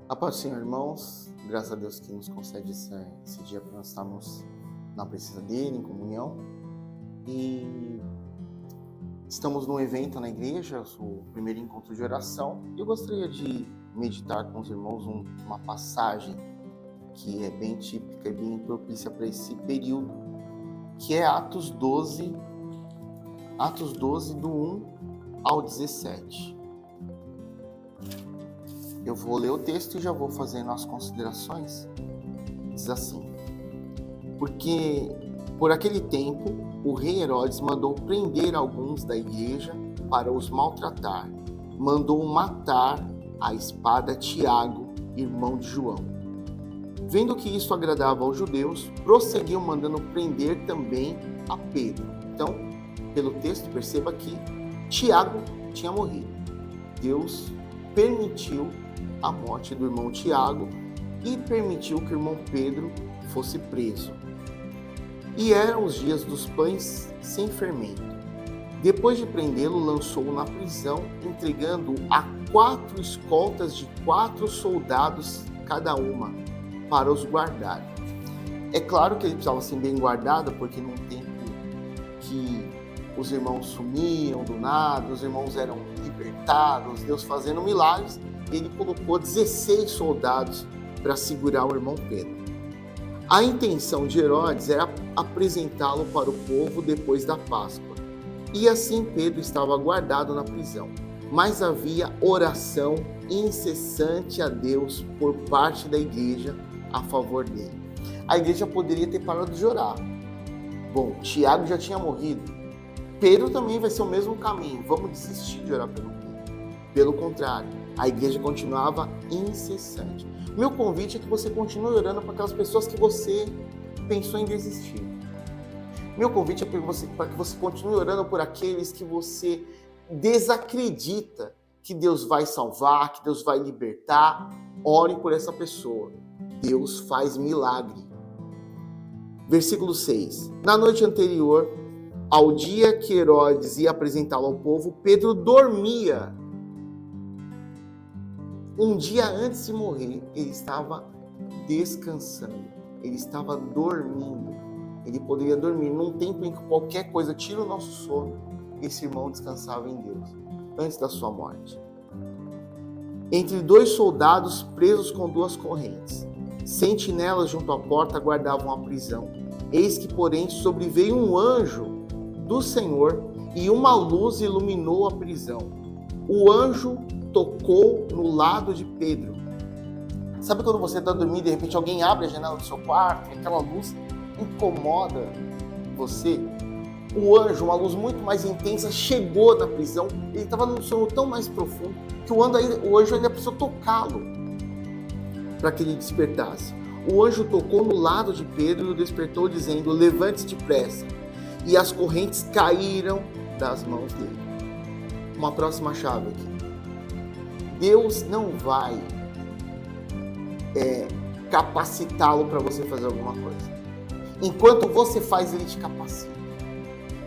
A paz do Senhor, irmãos, graças a Deus que nos concede esse dia para nós estarmos na presença dele, em comunhão. E estamos num evento na igreja, o primeiro encontro de oração. Eu gostaria de meditar com os irmãos uma passagem que é bem típica e bem propícia para esse período, que é Atos 12, do 1 ao 17. Eu vou ler o texto e já vou fazendo as considerações. Diz assim: porque por aquele tempo o rei Herodes mandou prender alguns da igreja para os maltratar. Mandou matar à espada Tiago, irmão de João. Vendo que isso agradava aos judeus, prosseguiu mandando prender também a Pedro. Então, pelo texto, perceba que Tiago tinha morrido. Deus permitiu a morte do irmão Tiago e permitiu que o irmão Pedro fosse preso. E eram os dias dos pães sem fermento. Depois de prendê-lo, lançou-o na prisão, entregando-o a 4 escoltas de 4 soldados cada uma, para os guardar. É claro que ele precisava ser bem guardado, porque num tempo que os irmãos sumiam do nada, os irmãos eram libertados, Deus fazendo milagres, ele colocou 16 soldados para segurar o irmão Pedro. A intenção de Herodes era apresentá-lo para o povo depois da Páscoa. E assim Pedro estava guardado na prisão. Mas havia oração incessante a Deus por parte da igreja a favor dele. A igreja poderia ter parado de orar. Bom, Tiago já tinha morrido. Pedro também vai ser o mesmo caminho. Vamos desistir de orar pelo Pedro. Pelo contrário, a igreja continuava incessante. Meu convite é que você continue orando para aquelas pessoas que você pensou em desistir. Meu convite é para que você continue orando por aqueles que você desacredita que Deus vai salvar, que Deus vai libertar. Ore por essa pessoa. Deus faz milagre. Versículo 6. Na noite anterior ao dia que Herodes ia apresentá-lo ao povo, Pedro dormia. Um dia antes de morrer, ele estava descansando. Ele estava dormindo. Ele poderia dormir num tempo em que qualquer coisa tira o nosso sono. Esse irmão descansava em Deus, antes da sua morte. Entre 2 soldados presos com 2 correntes. Sentinelas junto à porta guardavam a prisão. Eis que, porém, sobreveio um anjo do Senhor e uma luz iluminou a prisão. O anjo tocou no lado de Pedro. Sabe quando você está dormindo e de repente alguém abre a janela do seu quarto e aquela luz incomoda você? O anjo, uma luz muito mais intensa, chegou na prisão. Ele estava num sono tão mais profundo que o anjo ainda precisou tocá-lo para que ele despertasse. O anjo tocou no lado de Pedro e o despertou, dizendo: levante-se depressa. E as correntes caíram das mãos dele. Uma próxima chave aqui. Deus não vai capacitá-lo para você fazer alguma coisa. Enquanto você faz, ele te capacita.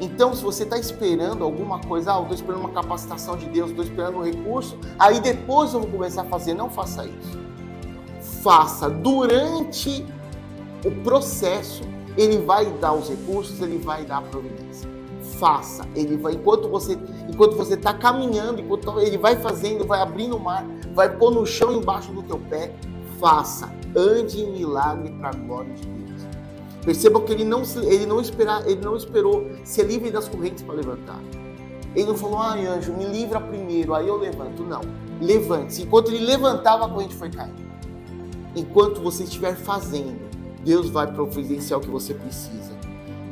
Então, se você está esperando alguma coisa, eu estou esperando uma capacitação de Deus, estou esperando um recurso, aí depois eu vou começar a fazer. Não faça isso. Faça durante o processo. Ele vai dar os recursos, ele vai dar a providência. Faça. Ele vai, enquanto você está caminhando, enquanto ele vai fazendo, vai abrindo o mar, vai pôr no chão embaixo do teu pé, faça. Ande em milagre para a glória de Deus. Perceba que ele não esperou ser livre das correntes para levantar. Ele não falou: ai, anjo, me livra primeiro, aí eu levanto. Não. Levante-se. Enquanto ele levantava, a corrente foi caindo. Enquanto você estiver fazendo, Deus vai providenciar o que você precisa.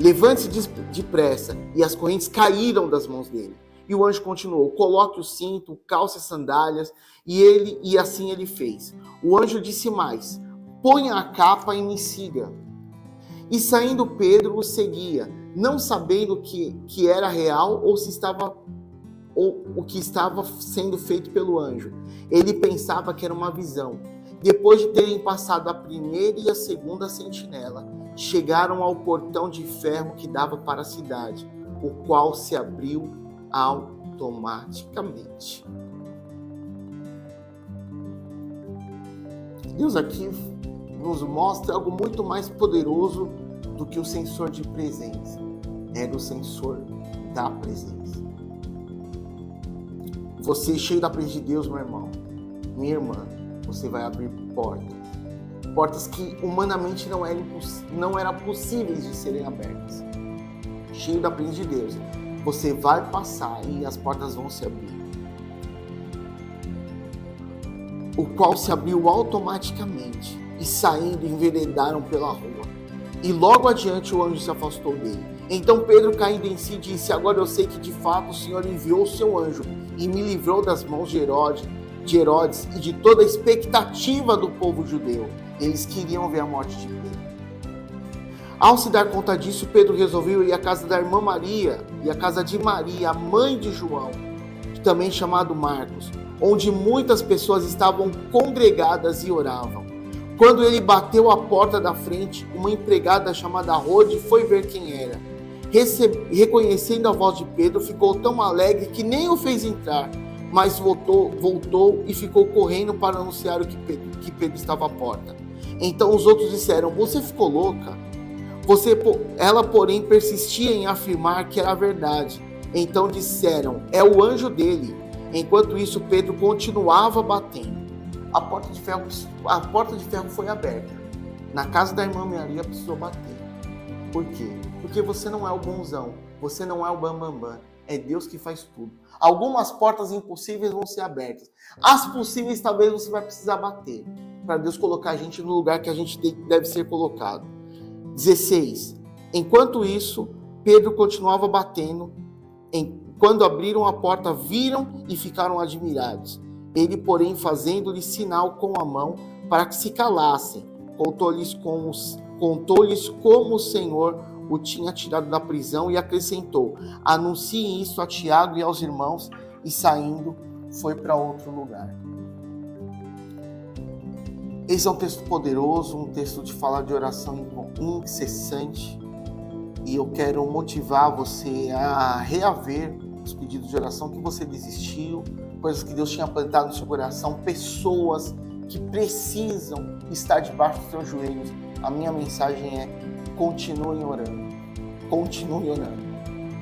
Levante-se depressa. E as correntes caíram das mãos dele. E o anjo continuou: coloque o cinto, calce as sandálias. E assim ele fez. O anjo disse mais: ponha a capa e me siga. E saindo Pedro o seguia, não sabendo que era real ou o que estava sendo feito pelo anjo. Ele pensava que era uma visão. Depois de terem passado a primeira e a segunda sentinela, chegaram ao portão de ferro que dava para a cidade, o qual se abriu automaticamente. Deus aqui nos mostra algo muito mais poderoso do que o sensor de presença. Era o sensor da presença. Você, cheio da presença de Deus, meu irmão, minha irmã, você vai abrir portas. Portas que humanamente não eram possíveis de serem abertas. Cheio da presença de Deus, você vai passar e as portas vão se abrir. O qual se abriu automaticamente, e saindo enveredaram pela rua. E logo adiante o anjo se afastou dele. Então Pedro, caindo em si, disse: agora eu sei que de fato o Senhor enviou o seu anjo e me livrou das mãos de Herodes e de toda a expectativa do povo judeu. Eles queriam ver a morte de Pedro. Ao se dar conta disso, Pedro resolveu ir à casa da irmã Maria e à casa de Maria, a mãe de João, também chamado Marcos, onde muitas pessoas estavam congregadas e oravam. Quando ele bateu à porta da frente, uma empregada chamada Rode foi ver quem era. Reconhecendo a voz de Pedro, ficou tão alegre que nem o fez entrar, mas voltou e ficou correndo para anunciar que Pedro estava à porta. Então os outros disseram: você ficou louca? Ela, porém, persistia em afirmar que era verdade. Então disseram: é o anjo dele. Enquanto isso, Pedro continuava batendo. A porta de ferro foi aberta. Na casa da irmã Maria precisou bater. Por quê? Porque você não é o bonzão, você não é o bambambam. É Deus que faz tudo. Algumas portas impossíveis vão ser abertas. As possíveis talvez você vai precisar bater, para Deus colocar a gente no lugar que a gente deve ser colocado. 16. Enquanto isso, Pedro continuava batendo. Quando abriram a porta, viram e ficaram admirados. Ele, porém, fazendo-lhe sinal com a mão para que se calassem, contou-lhes como o Senhor o tinha tirado da prisão e acrescentou: anunciem isso a Tiago e aos irmãos, e saindo foi para outro lugar. Esse é um texto poderoso, um texto de falar de oração incessante, e eu quero motivar você a reaver os pedidos de oração que você desistiu, coisas que Deus tinha plantado no seu coração, pessoas que precisam estar debaixo dos seus joelhos. A minha mensagem é: continuem orando. Continue orando.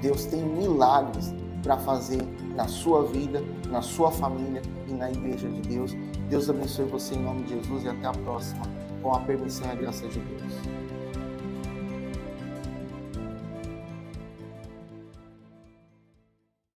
Deus tem milagres para fazer na sua vida, na sua família e na igreja de Deus. Deus abençoe você em nome de Jesus e até a próxima, com a permissão e a graça de Deus.